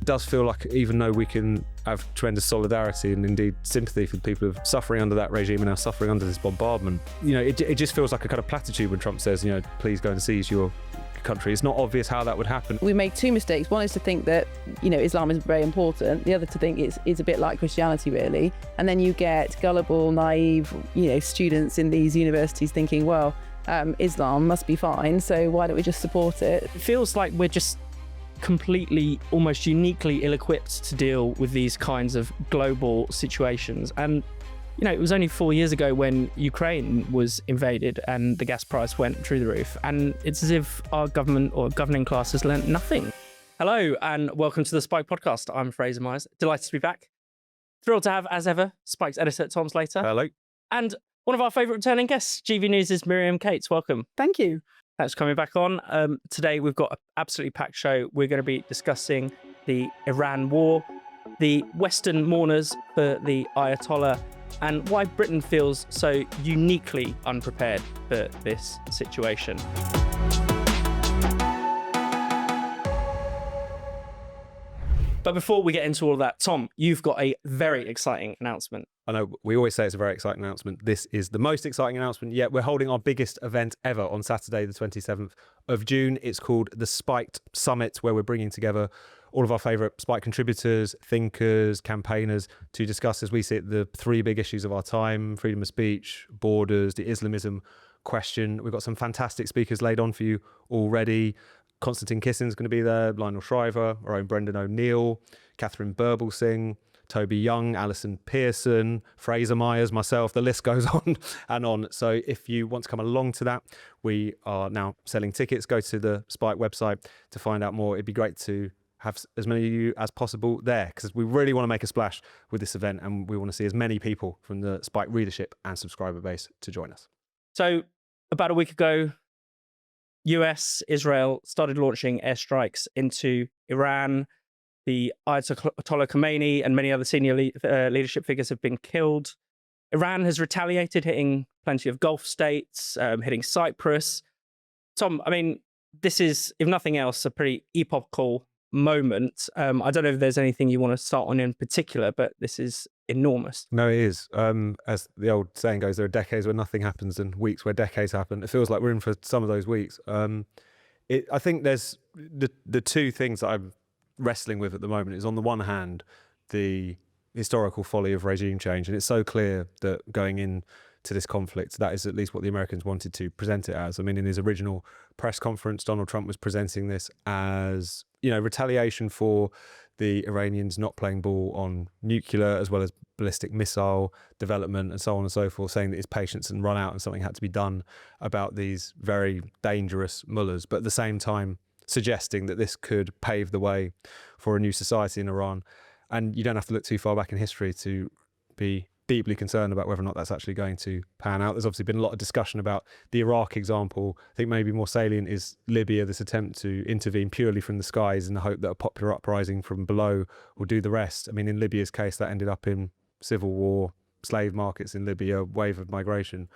does feel like, even though we can have tremendous solidarity and indeed sympathy for the people who are suffering under that regime and now suffering under this bombardment, it just feels like a kind of platitude when Trump says, please go and seize your country. It's not obvious how that would happen. We made two mistakes. One is to think that, Islam is very important. The other to think it's a bit like Christianity, really. And then you get gullible, naive, students in these universities thinking, well, Islam must be fine, so why don't we just support it? It feels like we're just completely, almost uniquely ill-equipped to deal with these kinds of global situations. And it was only 4 years ago when Ukraine was invaded and the gas price went through the roof. And it's as if our government or governing class has learnt nothing. Hello and welcome to the Spike podcast. I'm Fraser Myers. Delighted to be back. Thrilled to have, as ever, Spike's editor, Tom Slater. Hello. And one of our favourite returning guests, GV News' Miriam Cates. Welcome. Thank you. Thanks for coming back on. Today we've got an absolutely packed show. We're going to be discussing the Iran war, the Western mourners for the Ayatollah, and why Britain feels so uniquely unprepared for this situation. But before we get into all of that, Tom, you've got a very exciting announcement. I know we always say it's a very exciting announcement. This is the most exciting announcement yet. We're holding our biggest event ever on Saturday, the 27th of June. It's called the Spiked Summit, where we're bringing together all of our favourite Spike contributors, thinkers, campaigners to discuss, as we see it, the three big issues of our time: freedom of speech, borders, the Islamism question. We've got some fantastic speakers laid on for you already. Konstantin Kissin's going to be there, Lionel Shriver, our own Brendan O'Neill, Catherine Burblesing, Toby Young, Alison Pearson, Fraser Myers, myself, the list goes on and on. So if you want to come along to that, we are now selling tickets. Go to the Spike website to find out more. It'd be great to have as many of you as possible there, because we really want to make a splash with this event and we want to see as many people from the Spike readership and subscriber base to join us. So about a week ago, US, Israel started launching airstrikes into Iran. The Ayatollah Khomeini and many other senior leadership figures have been killed. Iran has retaliated, hitting plenty of Gulf states, hitting Cyprus. Tom, this is, if nothing else, a pretty epochal moment. I don't know if there's anything you want to start on in particular, but this is enormous. No, it is. As the old saying goes, there are decades where nothing happens and weeks where decades happen. It feels like we're in for some of those weeks. I think there's the two things that I'm wrestling with at the moment is, on the one hand, the historical folly of regime change. And it's so clear that going into this conflict, that is at least what the Americans wanted to present it as. In his original press conference, Donald Trump was presenting this as, retaliation for the Iranians not playing ball on nuclear as well as ballistic missile development and so on and so forth, saying that his patience had run out and something had to be done about these very dangerous mullahs, but at the same time suggesting that this could pave the way for a new society in Iran. And you don't have to look too far back in history to be deeply concerned about whether or not that's actually going to pan out. There's obviously been a lot of discussion about the Iraq example. I think maybe more salient is Libya, this attempt to intervene purely from the skies in the hope that a popular uprising from below will do the rest. In Libya's case, that ended up in civil war, slave markets in Libya, wave of migration.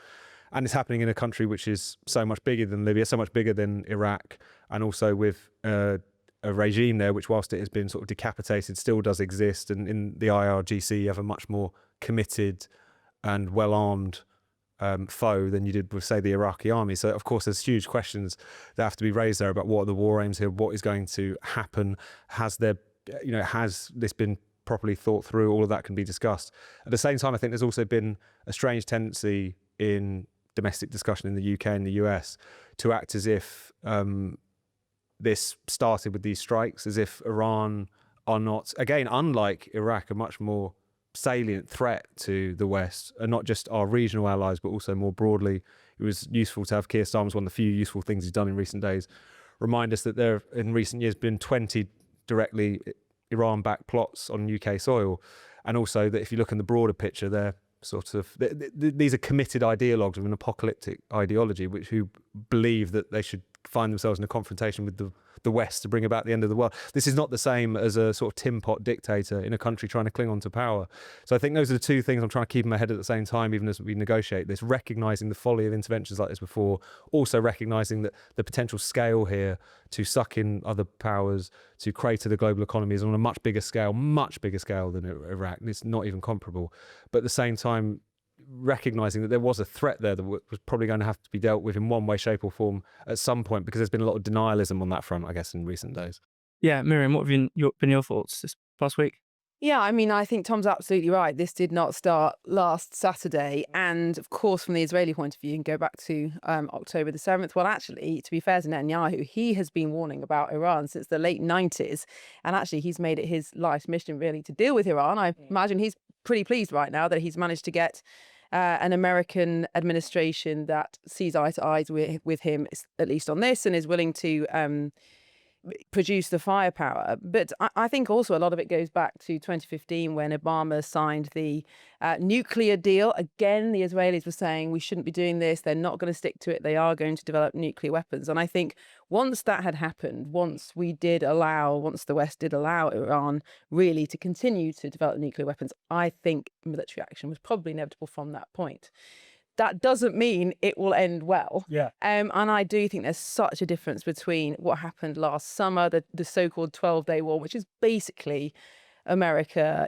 And it's happening in a country which is so much bigger than Libya, so much bigger than Iraq, and also with a regime there which, whilst it has been sort of decapitated, still does exist. And in the IRGC, you have a much more committed and well-armed foe than you did with, say, the Iraqi army. So, of course, there's huge questions that have to be raised there about what are the war aims here, what is going to happen, has this been properly thought through? All of that can be discussed. At the same time, I think there's also been a strange tendency in domestic discussion in the UK and the US to act as if this started with these strikes, as if Iran are not, again, unlike Iraq, a much more salient threat to the West, and not just our regional allies, but also more broadly. It was useful to have Keir Starmer's, one of the few useful things he's done in recent days, remind us that there have in recent years been 20 directly Iran-backed plots on UK soil, and also that if you look in the broader picture, they're these are committed ideologues of an apocalyptic ideology, who believe that they should find themselves in a confrontation with the West to bring about the end of the world. This is not the same as a sort of tin pot dictator in a country trying to cling on to power. So I think those are the two things I'm trying to keep in my head at the same time, even as we negotiate this, recognising the folly of interventions like this before, also recognising that the potential scale here to suck in other powers, to crater the global economy is on a much bigger scale than Iraq. It's not even comparable. But at the same time, recognising that there was a threat there that was probably going to have to be dealt with in one way, shape or form at some point, because there's been a lot of denialism on that front, I guess, in recent days. Yeah, Miriam, what have been your thoughts this past week? Yeah, I mean, I think Tom's absolutely right. This did not start last Saturday. And of course, from the Israeli point of view, you can go back to October the 7th. Well, actually, to be fair to Netanyahu, he has been warning about Iran since the late 90s. And actually, he's made it his life's mission, really, to deal with Iran. I imagine he's pretty pleased right now that he's managed to get an American administration that sees eye to eye with him, at least on this, and is willing to produce the firepower. But I think also a lot of it goes back to 2015 when Obama signed the nuclear deal. Again, the Israelis were saying we shouldn't be doing this. They're not going to stick to it. They are going to develop nuclear weapons. And I think once that had happened, once the West did allow Iran really to continue to develop nuclear weapons, I think military action was probably inevitable from that point. That doesn't mean it will end well. Yeah. And I do think there's such a difference between what happened last summer, the so-called 12-day war, which is basically America,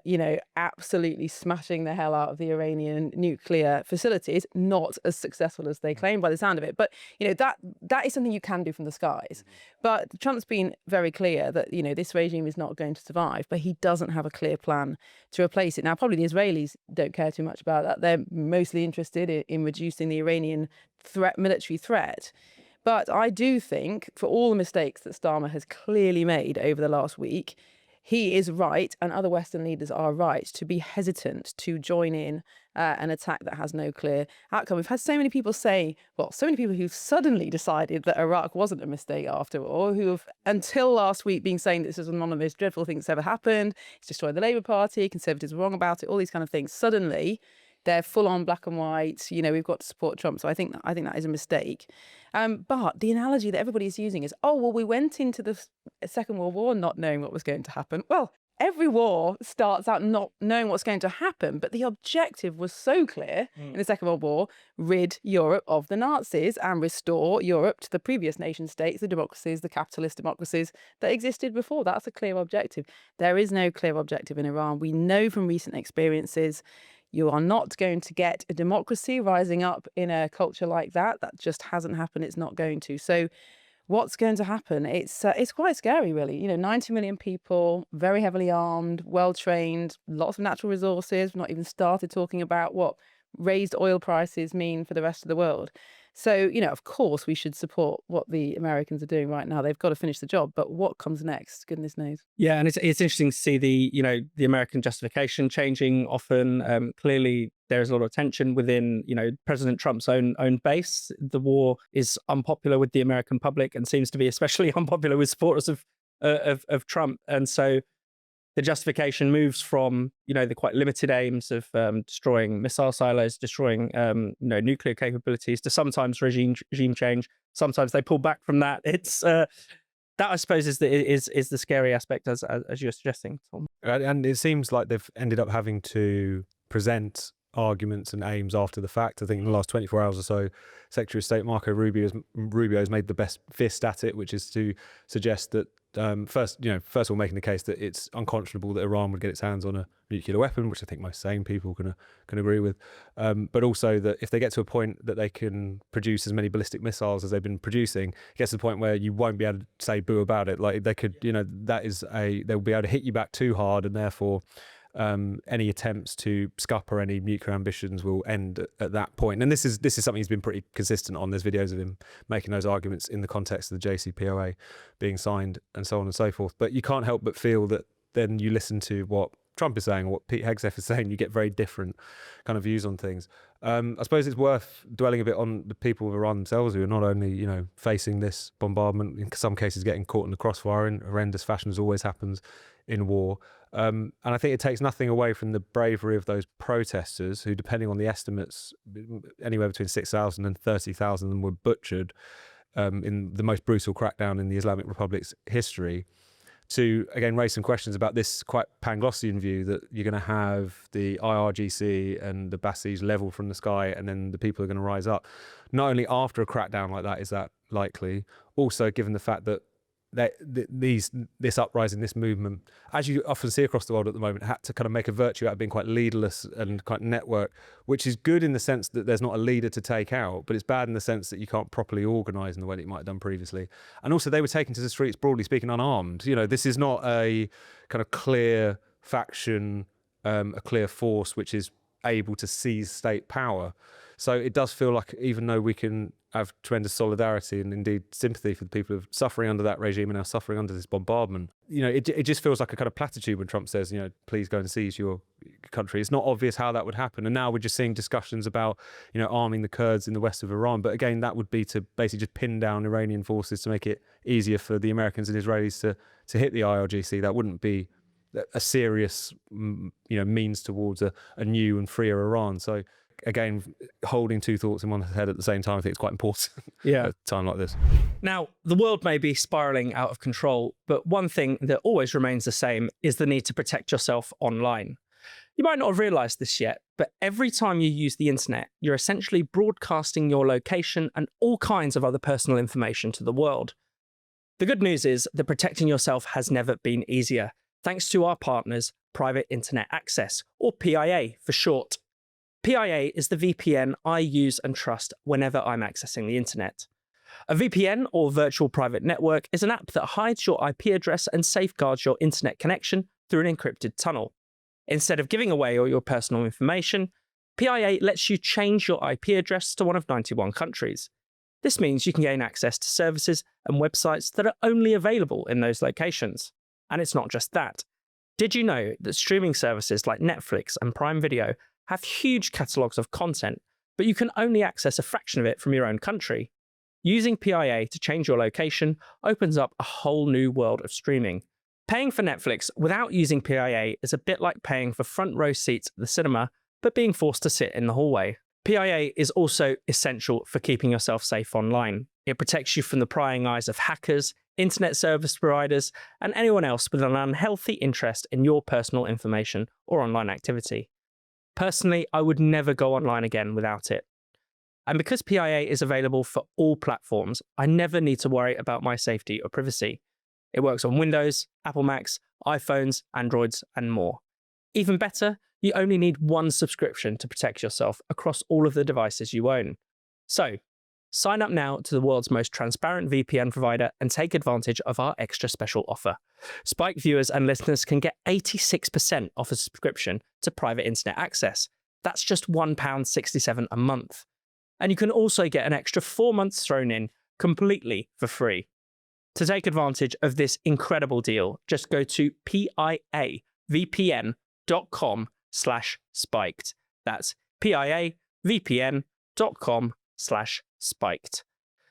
absolutely smashing the hell out of the Iranian nuclear facilities, not as successful as they claim by the sound of it. But, that is something you can do from the skies. But Trump's been very clear that, this regime is not going to survive, but he doesn't have a clear plan to replace it. Now, probably the Israelis don't care too much about that. They're mostly interested in reducing the Iranian military threat. But I do think, for all the mistakes that Starmer has clearly made over the last week, he is right, and other Western leaders are right, to be hesitant to join in an attack that has no clear outcome. We've had so many people who've suddenly decided that Iraq wasn't a mistake after all, who have, until last week, been saying this is one of the most dreadful things that's ever happened. It's destroyed the Labour Party, Conservatives were wrong about it, all these kind of things. Suddenly, they're full on black and white. We've got to support Trump. So I think that is a mistake. But the analogy that everybody is using is, we went into the Second World War not knowing what was going to happen. Well, every war starts out not knowing what's going to happen, but the objective was so clear in the Second World War: rid Europe of the Nazis and restore Europe to the previous nation states, the democracies, the capitalist democracies that existed before. That's a clear objective. There is no clear objective in Iran. We know from recent experiences you are not going to get a democracy rising up in a culture like that. That just hasn't happened. It's not going to. So what's going to happen? It's quite scary, really. 90 million people, very heavily armed, well-trained, lots of natural resources. We've not even started talking about what raised oil prices mean for the rest of the world. So, of course, we should support what the Americans are doing right now. They've got to finish the job. But what comes next? Goodness knows. Yeah, and it's interesting to see the American justification changing often. Clearly, there is a lot of tension within President Trump's own base. The war is unpopular with the American public and seems to be especially unpopular with supporters of Trump. And so the justification moves from the quite limited aims of destroying missile silos, destroying nuclear capabilities, to sometimes regime change. Sometimes they pull back from that. It's that, I suppose, is the scary aspect, as you're suggesting, Tom. And it seems like they've ended up having to present arguments and aims after the fact. I think in the last 24 hours or so, Secretary of State Marco Rubio has made the best fist at it, which is to suggest that first of all, making the case that it's unconscionable that Iran would get its hands on a nuclear weapon, which I think most sane people can agree with, but also that if they get to a point that they can produce as many ballistic missiles as they've been producing, it gets to the point where you won't be able to say boo about it. Like they could, they'll be able to hit you back too hard, and therefore any attempts to scupper any nuclear ambitions will end at that point. And this is something he's been pretty consistent on. There's videos of him making those arguments in the context of the JCPOA being signed and so on and so forth. But you can't help but feel that then you listen to what Trump is saying or what Pete Hegseth is saying, you get very different kind of views on things. I suppose it's worth dwelling a bit on the people of Iran themselves, who are not only, facing this bombardment, in some cases getting caught in the crossfire in horrendous fashion, as always happens in war. And I think it takes nothing away from the bravery of those protesters who, depending on the estimates, anywhere between 6,000 and 30,000 of them were butchered. in the most brutal crackdown in the Islamic Republic's history, to again raise some questions about this quite Panglossian view that you're going to have the IRGC and the Bassis level from the sky, and then the people are going to rise up. Not only after a crackdown like that is that likely, also given the fact that this uprising, this movement, as you often see across the world at the moment, had to kind of make a virtue out of being quite leaderless and quite network, which is good in the sense that there's not a leader to take out, but it's bad in the sense that you can't properly organise in the way that you might have done previously. And also they were taken to the streets, broadly speaking, unarmed. This is not a kind of clear faction, a clear force which is able to seize state power. So it does feel like, even though we can have tremendous solidarity and indeed sympathy for the people who are suffering under that regime and are suffering under this bombardment, it just feels like a kind of platitude when Trump says, please go and seize your country. It's not obvious how that would happen. And now we're just seeing discussions about, arming the Kurds in the west of Iran. But again, that would be to basically just pin down Iranian forces to make it easier for the Americans and Israelis to hit the IRGC. That wouldn't be a serious, means towards a new and freer Iran. So again, holding two thoughts in one head at the same time, I think it's quite important at a time like this. Now, the world may be spiraling out of control, but one thing that always remains the same is the need to protect yourself online. You might not have realized this yet, but every time you use the internet, you're essentially broadcasting your location and all kinds of other personal information to the world. The good news is that protecting yourself has never been easier, thanks to our partners, Private Internet Access, or PIA for short. PIA is the VPN I use and trust whenever I'm accessing the internet. A VPN, or virtual private network, is an app that hides your IP address and safeguards your internet connection through an encrypted tunnel. Instead of giving away all your personal information, PIA lets you change your IP address to one of 91 countries. This means you can gain access to services and websites that are only available in those locations. And it's not just that. Did you know that streaming services like Netflix and Prime Video have huge catalogues of content, but you can only access a fraction of it from your own country? Using PIA to change your location opens up a whole new world of streaming. Paying for Netflix without using PIA is a bit like paying for front row seats at the cinema, but being forced to sit in the hallway. PIA is also essential for keeping yourself safe online. It protects you from the prying eyes of hackers, internet service providers, and anyone else with an unhealthy interest in your personal information or online activity. Personally, I would never go online again without it. And because PIA is available for all platforms, I never need to worry about my safety or privacy. It works on Windows, Apple Macs, iPhones, Androids, and more. Even better, you only need one subscription to protect yourself across all of the devices you own. So, sign up now to the world's most transparent VPN provider and take advantage of our extra special offer. Spike viewers and listeners can get 86% off a subscription to Private Internet Access. That's just £1.67 a month. And you can also get an extra 4 months thrown in completely for free. To take advantage of this incredible deal, just go to piavpn.com/spiked. That's piavpn.com/spiked.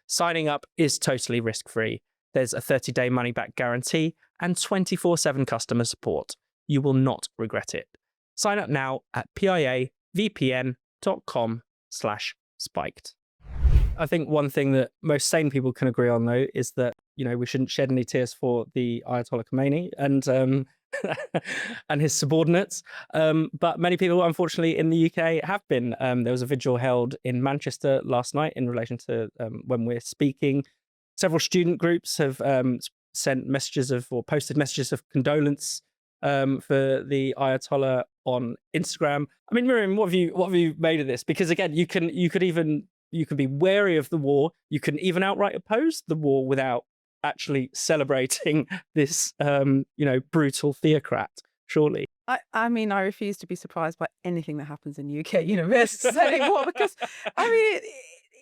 Signing up is totally risk-free. There's a 30-day money-back guarantee and 24/7 customer support. You will not regret it. Sign up now at piavpn.com/spiked. I think one thing that most sane people can agree on, though, is that we shouldn't shed any tears for the Ayatollah Khomeini and and his subordinates. But many people, unfortunately, in the UK have been. There was a vigil held in Manchester last night in relation to when we're speaking. Several student groups have sent messages or posted messages of condolence for the Ayatollah on Instagram. I mean, Miriam, what have you made of this? Because again, you can be wary of the war. You can even outright oppose the war without actually celebrating this, brutal theocrat. Surely. I mean, I refuse to be surprised by anything that happens in UK universities anymore because, I mean,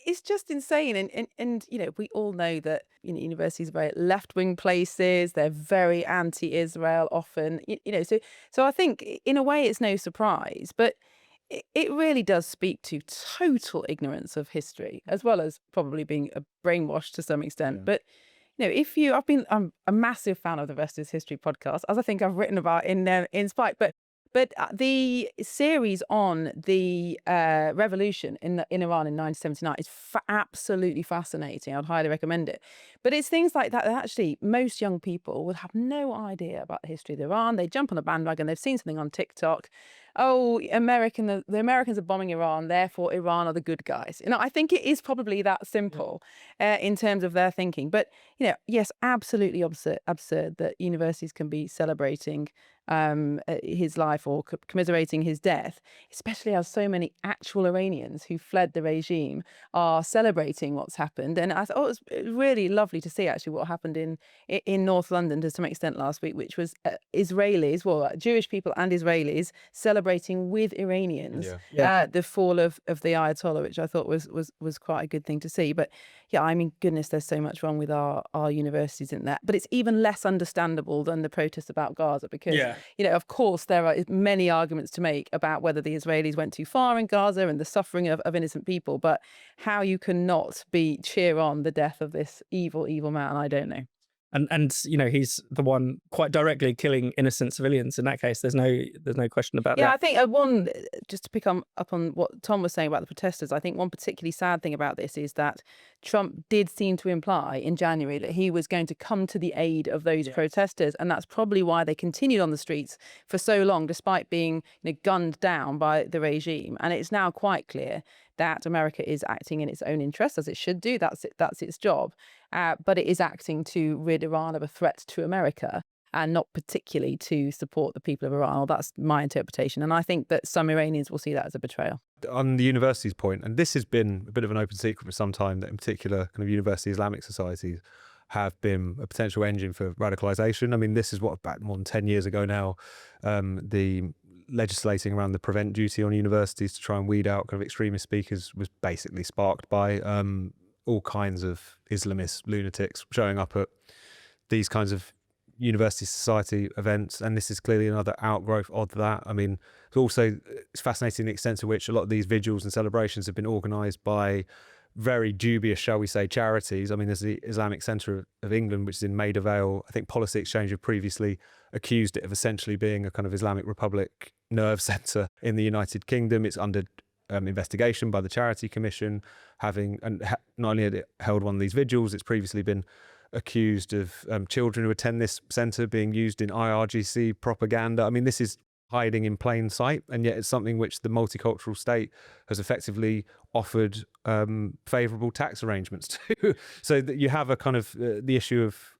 it's just insane. And we all know that universities are very left-wing places. They're very anti-Israel often. So I think in a way it's no surprise, but it really does speak to total ignorance of history, as well as probably being brainwashed to some extent. Yeah. But I'm a massive fan of the Rest is History podcast, as I think I've written about in Spike. But But the series on the revolution in Iran in 1979 is absolutely fascinating. I'd highly recommend it. But it's things like that actually most young people would have no idea about the history of Iran. They jump on a bandwagon. They've seen something on TikTok. Oh, the Americans are bombing Iran, therefore Iran are the good guys. I think it is probably that simple in terms of their thinking. But yes, absolutely absurd that universities can be celebrating his life or commiserating his death, especially as so many actual Iranians who fled the regime are celebrating what's happened. And I thought it was really lovely to see actually what happened in North London to some extent last week, which was Israelis, Jewish people and Israelis celebrating with Iranians the fall of the Ayatollah, which I thought was quite a good thing to see. But yeah, I mean, goodness, there's so much wrong with our universities in that. But it's even less understandable than the protests about Gaza because, of course, there are many arguments to make about whether the Israelis went too far in Gaza and the suffering of innocent people. But how you cannot cheer on the death of this evil, evil man, I don't know. And he's the one quite directly killing innocent civilians. In that case, there's no question about that. Yeah, I think one, just to pick up on what Tom was saying about the protesters, I think one particularly sad thing about this is that Trump did seem to imply in January that he was going to come to the aid of those protesters, and that's probably why they continued on the streets for so long, despite being gunned down by the regime. And it's now quite clear that America is acting in its own interest, as it should do. That's its job. But it is acting to rid Iran of a threat to America and not particularly to support the people of Iran. Well, that's my interpretation. And I think that some Iranians will see that as a betrayal. On the university's point, and this has been a bit of an open secret for some time, that in particular kind of university Islamic societies have been a potential engine for radicalisation. I mean, this is about more than 10 years ago now, the legislating around the prevent duty on universities to try and weed out kind of extremist speakers was basically sparked by all kinds of Islamist lunatics showing up at these kinds of university society events, and this is clearly another outgrowth of that. I mean, it's fascinating the extent to which a lot of these vigils and celebrations have been organised by very dubious, shall we say, charities. I mean, there's the Islamic Centre of England, which is in Maida Vale. I think Policy Exchange have previously accused it of essentially being a kind of Islamic Republic nerve centre in the United Kingdom. It's under investigation by the Charity Commission, not only had it held one of these vigils, it's previously been accused of children who attend this centre being used in IRGC propaganda. I mean, this is hiding in plain sight, and yet it's something which the multicultural state has effectively offered favourable tax arrangements to. So that you have a kind of the issue of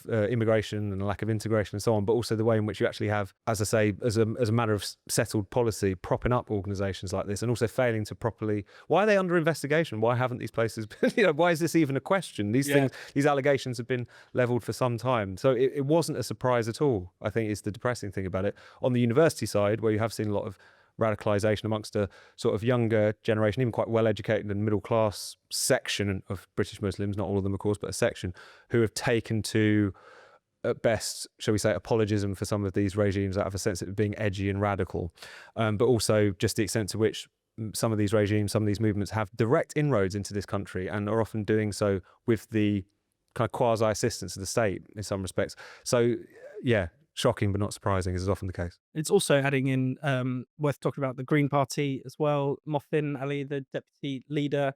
immigration and the lack of integration and so on, but also the way in which you actually have, as I say, as a matter of settled policy, propping up organisations like this, and also failing to properly. Why are they under investigation? Why haven't these places been? Why is this even a question? These things, these allegations have been levelled for some time, so it wasn't a surprise at all. I think is the depressing thing about it. On the university side, where you have seen a lot of radicalisation amongst a sort of younger generation, even quite well-educated and middle-class section of British Muslims, not all of them, of course, but a section, who have taken to, at best, shall we say, apologism for some of these regimes out of a sense of being edgy and radical, but also just the extent to which some of these regimes, some of these movements have direct inroads into this country and are often doing so with the kind of quasi-assistance of the state in some respects. So, yeah, shocking but not surprising, as is often the case. It's also adding in, worth talking about the Green Party as well. Mohsin Ali, the deputy leader,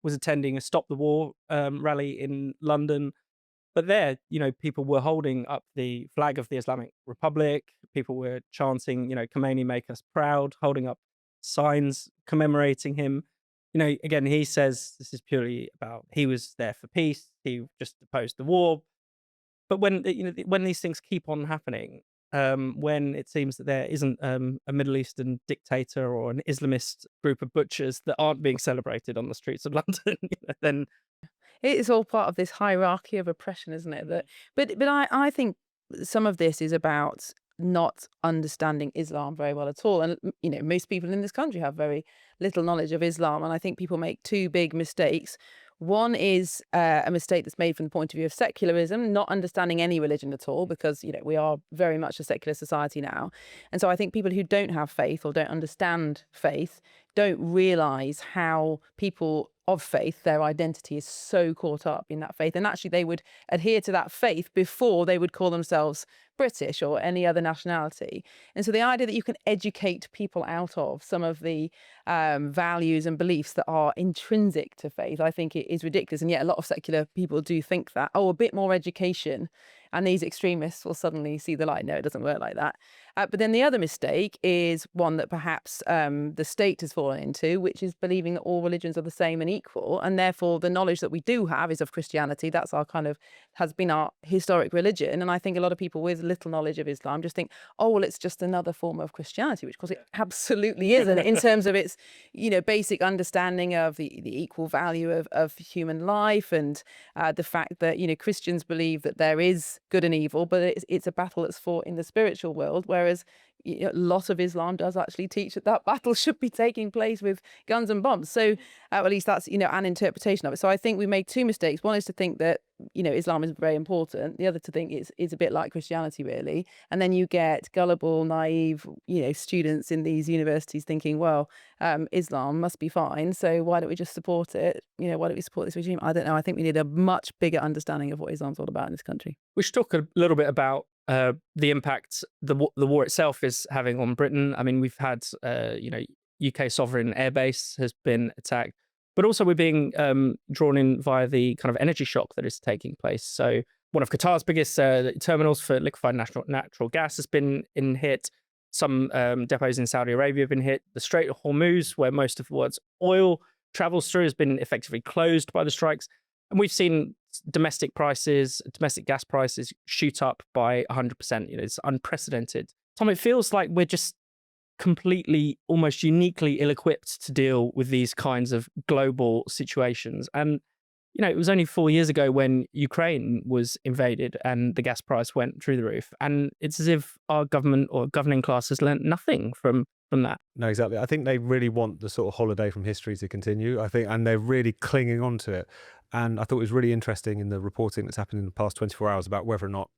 was attending a Stop the War rally in London. But there, people were holding up the flag of the Islamic Republic. People were chanting, Khomeini, make us proud, holding up signs commemorating him. Again, he says this is purely about he was there for peace. He just opposed the war. But when these things keep on happening, when it seems that there isn't a Middle Eastern dictator or an Islamist group of butchers that aren't being celebrated on the streets of London, then it is all part of this hierarchy of oppression, isn't it? But I think some of this is about not understanding Islam very well at all. And, most people in this country have very little knowledge of Islam. And I think people make two big mistakes. One is a mistake that's made from the point of view of secularism, not understanding any religion at all, because, we are very much a secular society now. And so I think people who don't have faith or don't understand faith don't realise how people of faith, their identity is so caught up in that faith. And actually they would adhere to that faith before they would call themselves British or any other nationality. And so the idea that you can educate people out of some of the values and beliefs that are intrinsic to faith, I think it is ridiculous. And yet a lot of secular people do think that, oh, a bit more education and these extremists will suddenly see the light. No, it doesn't work like that. But then the other mistake is one that perhaps the state has fallen into, which is believing that all religions are the same and equal. And therefore, the knowledge that we do have is of Christianity. That's our kind of, has been our historic religion. And I think a lot of people with little knowledge of Islam just think, oh, well, it's just another form of Christianity, which of course it absolutely isn't in terms of its, basic understanding of the equal value of human life and the fact that, Christians believe that there is good and evil, but it's a battle that's fought in the spiritual world, whereas a lot of Islam does actually teach that battle should be taking place with guns and bombs. So at least that's, an interpretation of it. So I think we made two mistakes. One is to think that, Islam is very important. The other to think it's a bit like Christianity, really. And then you get gullible, naive, students in these universities thinking, well, Islam must be fine. So why don't we just support it? Why don't we support this regime? I don't know. I think we need a much bigger understanding of what Islam's all about in this country. We should talk a little bit about the impact the war itself is having on Britain. I mean, we've had, UK sovereign airbase has been attacked, but also we're being drawn in via the kind of energy shock that is taking place. So one of Qatar's biggest terminals for liquefied natural gas has been hit. Some depots in Saudi Arabia have been hit. The Strait of Hormuz, where most of the world's oil travels through, has been effectively closed by the strikes. And we've seen domestic gas prices shoot up by 100%. It's unprecedented. Tom, it feels like we're just completely, almost uniquely ill-equipped to deal with these kinds of global situations. And, it was only 4 years ago when Ukraine was invaded and the gas price went through the roof. And it's as if our government or governing class has learnt nothing from that. No, exactly. I think they really want the sort of holiday from history to continue, and they're really clinging on to it. And I thought it was really interesting in the reporting that's happened in the past 24 hours about whether or not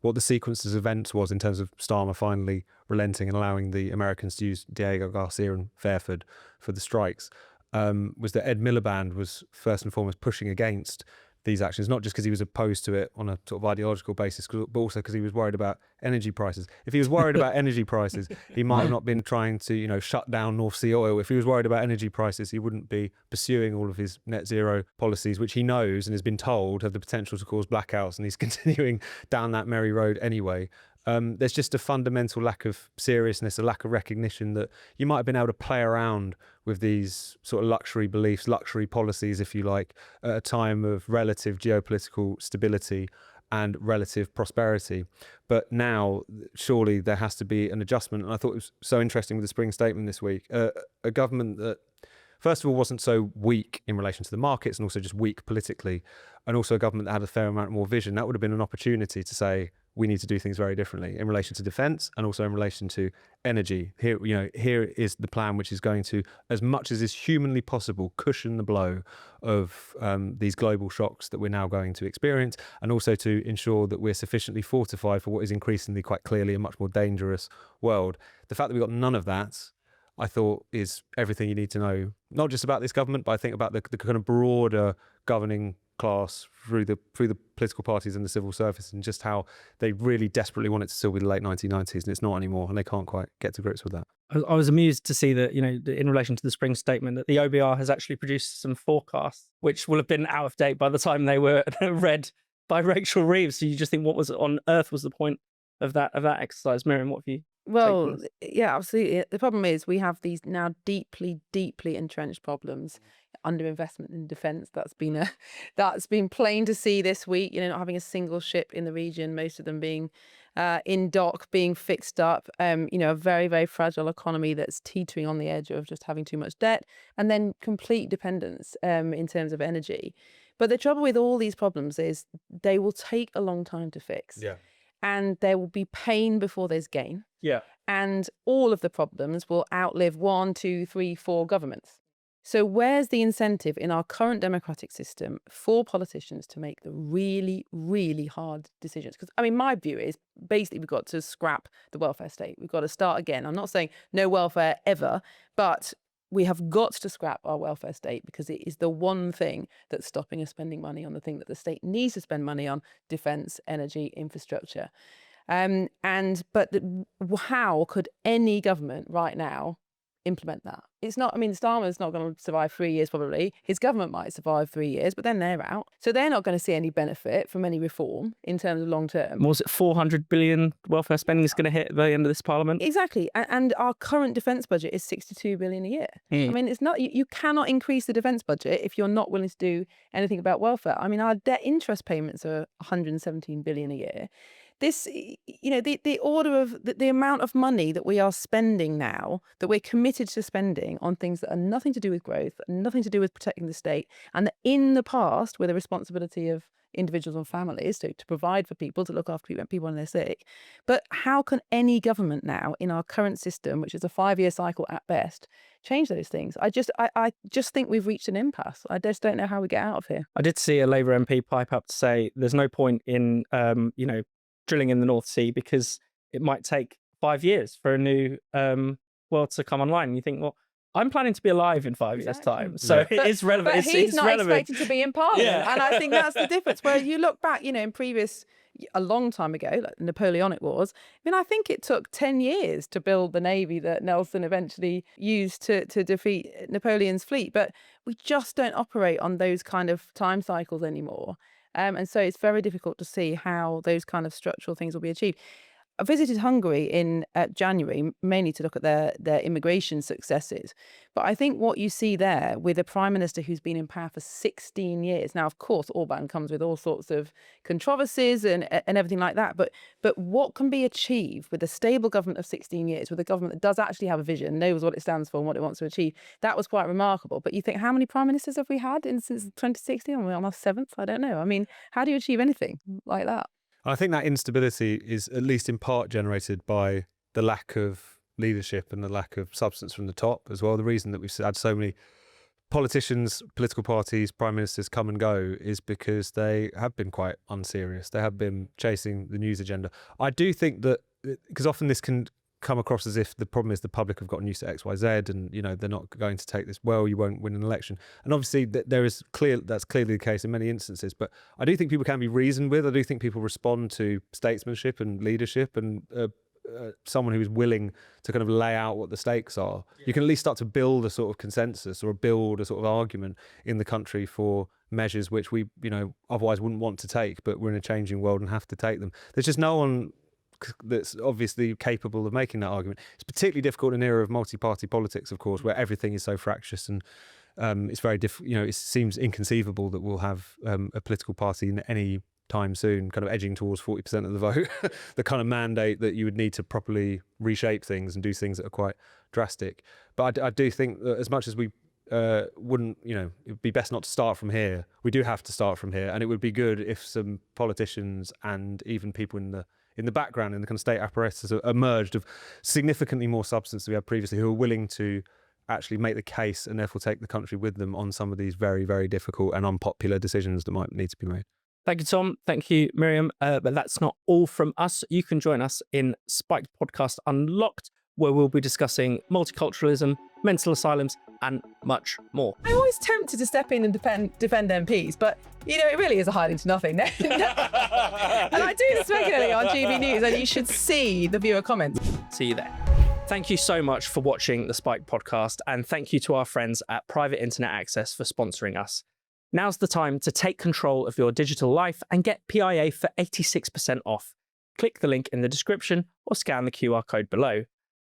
what the sequence of events was in terms of Starmer finally relenting and allowing the Americans to use Diego Garcia and Fairford for the strikes, was that Ed Miliband was first and foremost pushing against these actions, not just because he was opposed to it on a sort of ideological basis, but also because he was worried about energy prices. If he was worried about energy prices, he might have not been trying to, shut down North Sea oil. If he was worried about energy prices, he wouldn't be pursuing all of his net zero policies, which he knows and has been told have the potential to cause blackouts, and he's continuing down that merry road anyway. There's just a fundamental lack of seriousness, a lack of recognition that you might have been able to play around with these sort of luxury beliefs, luxury policies, if you like, at a time of relative geopolitical stability and relative prosperity. But now, surely there has to be an adjustment. And I thought it was so interesting with the Spring Statement this week, a government that, first of all, wasn't so weak in relation to the markets and also just weak politically, and also a government that had a fair amount more vision. That would have been an opportunity to say, we need to do things very differently in relation to defence and also in relation to energy. Here is the plan which is going to, as much as is humanly possible, cushion the blow of these global shocks that we're now going to experience, and also to ensure that we're sufficiently fortified for what is increasingly, quite clearly, a much more dangerous world. The fact that we've got none of that, I thought, is everything you need to know, not just about this government, but I think about the kind of broader governing class through the political parties and the civil service, and just how they really desperately want it to still be the late 1990s, and it's not anymore, and they can't quite get to grips with that. I was amused to see that, in relation to the Spring Statement, that the OBR has actually produced some forecasts, which will have been out of date by the time they were read by Rachel Reeves. So you just think, what was on earth was the point of that exercise? Miriam, what have you? Well, yeah, absolutely. The problem is we have these now deeply, deeply entrenched problems, underinvestment in defence. That's been plain to see this week. Not having a single ship in the region, most of them being in dock, being fixed up. A very, very fragile economy that's teetering on the edge of just having too much debt, and then complete dependence in terms of energy. But the trouble with all these problems is they will take a long time to fix. Yeah. And there will be pain before there's gain. Yeah. And all of the problems will outlive 1, 2, 3, 4 governments. So where's the incentive in our current democratic system for politicians to make the really, really hard decisions? Because, my view is basically we've got to scrap the welfare state. We've got to start again. I'm not saying no welfare ever, but we have got to scrap our welfare state because it is the one thing that's stopping us spending money on the thing that the state needs to spend money on: defence, energy, infrastructure. How could any government right now implement that? It's not, I mean, Starmer's not going to survive 3 years probably. His government might survive 3 years, but then they're out. So they're not going to see any benefit from any reform in terms of long term. Was it 400 billion welfare spending is going to hit at the end of this parliament? Exactly. And our current defence budget is 62 billion a year. I mean, it's not, you cannot increase the defence budget if you're not willing to do anything about welfare. I mean, our debt interest payments are 117 billion a year. This, the order of the amount of money that we are spending now, that we're committed to spending on things that are nothing to do with growth, nothing to do with protecting the state, and that in the past were the responsibility of individuals and families to provide for people, to look after people when they're sick. But how can any government now in our current system, which is a 5-year cycle at best, change those things? I just think we've reached an impasse. I just don't know how we get out of here. I did see a Labour MP pipe up to say there's no point in, drilling in the North Sea because it might take 5 years for a new well to come online. And you think, well, I'm planning to be alive in 5 years' time. So it is relevant. But he's not relevant. expected to be in Parliament. Yeah. And I think that's the difference. Where you look back, in a long time ago, like the Napoleonic Wars, I think it took 10 years to build the navy that Nelson eventually used to defeat Napoleon's fleet. But we just don't operate on those kind of time cycles anymore. And so it's very difficult to see how those kind of structural things will be achieved. I visited Hungary in January, mainly to look at their immigration successes. But I think what you see there with a prime minister who's been in power for 16 years. Now, of course, Orban comes with all sorts of controversies and everything like that. But what can be achieved with a stable government of 16 years, with a government that does actually have a vision, knows what it stands for and what it wants to achieve, that was quite remarkable. But you think, how many prime ministers have we had since 2016? Are we on our 7th? I don't know. I mean, how do you achieve anything like that? I think that instability is at least in part generated by the lack of leadership and the lack of substance from the top as well. The reason that we've had so many politicians, political parties, prime ministers come and go is because they have been quite unserious. They have been chasing the news agenda. I do think that, because often this can come across as if the problem is the public have gotten used to X, Y, Z, and they're not going to take this well. You won't win an election, and obviously that's clearly the case in many instances. But I do think people can be reasoned with. I do think people respond to statesmanship and leadership, and someone who is willing to kind of lay out what the stakes are. Yeah. You can at least start to build a sort of consensus or build a sort of argument in the country for measures which we otherwise wouldn't want to take, but we're in a changing world and have to take them. There's just no one that's obviously capable of making that argument. It's particularly difficult in an era of multi-party politics, of course, where everything is so fractious, and it's very it seems inconceivable that we'll have a political party in any time soon kind of edging towards 40% of the vote, the kind of mandate that you would need to properly reshape things and do things that are quite drastic. But I do think that as much as we wouldn't, it would be best not to start from here. We do have to start from here, and it would be good if some politicians and even people in the background, in the kind of state apparatus, emerged of significantly more substance than we had previously, who are willing to actually make the case and therefore take the country with them on some of these very, very difficult and unpopular decisions that might need to be made. Thank you, Tom. Thank you, Miriam. But that's not all from us. You can join us in Spiked Podcast Unlocked, where we'll be discussing multiculturalism, mental asylums, and much more. I'm always tempted to step in and defend MPs, but it really is a hiding to nothing. And I do this regularly on GB News, and you should see the viewer comments. See you there. Thank you so much for watching the Spike podcast, and thank you to our friends at Private Internet Access for sponsoring us. Now's the time to take control of your digital life and get PIA for 86% off. Click the link in the description or scan the QR code below.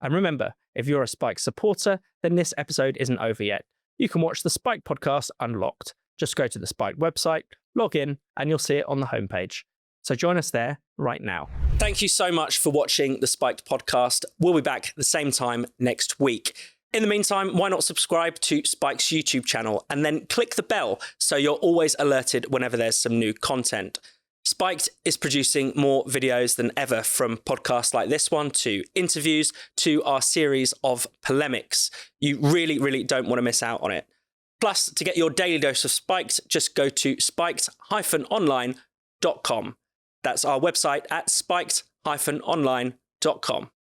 And remember, if you're a Spike supporter, then this episode isn't over yet. You can watch the Spike podcast Unlocked. Just go to the Spike website, log in, and you'll see it on the homepage. So join us there right now. Thank you so much for watching the Spiked podcast. We'll be back at the same time next week. In the meantime, why not subscribe to Spike's YouTube channel and then click the bell so you're always alerted whenever there's some new content. Spiked is producing more videos than ever, from podcasts like this one to interviews to our series of polemics. You really, really don't want to miss out on it. Plus, to get your daily dose of Spiked, just go to spiked-online.com. That's our website at spiked-online.com.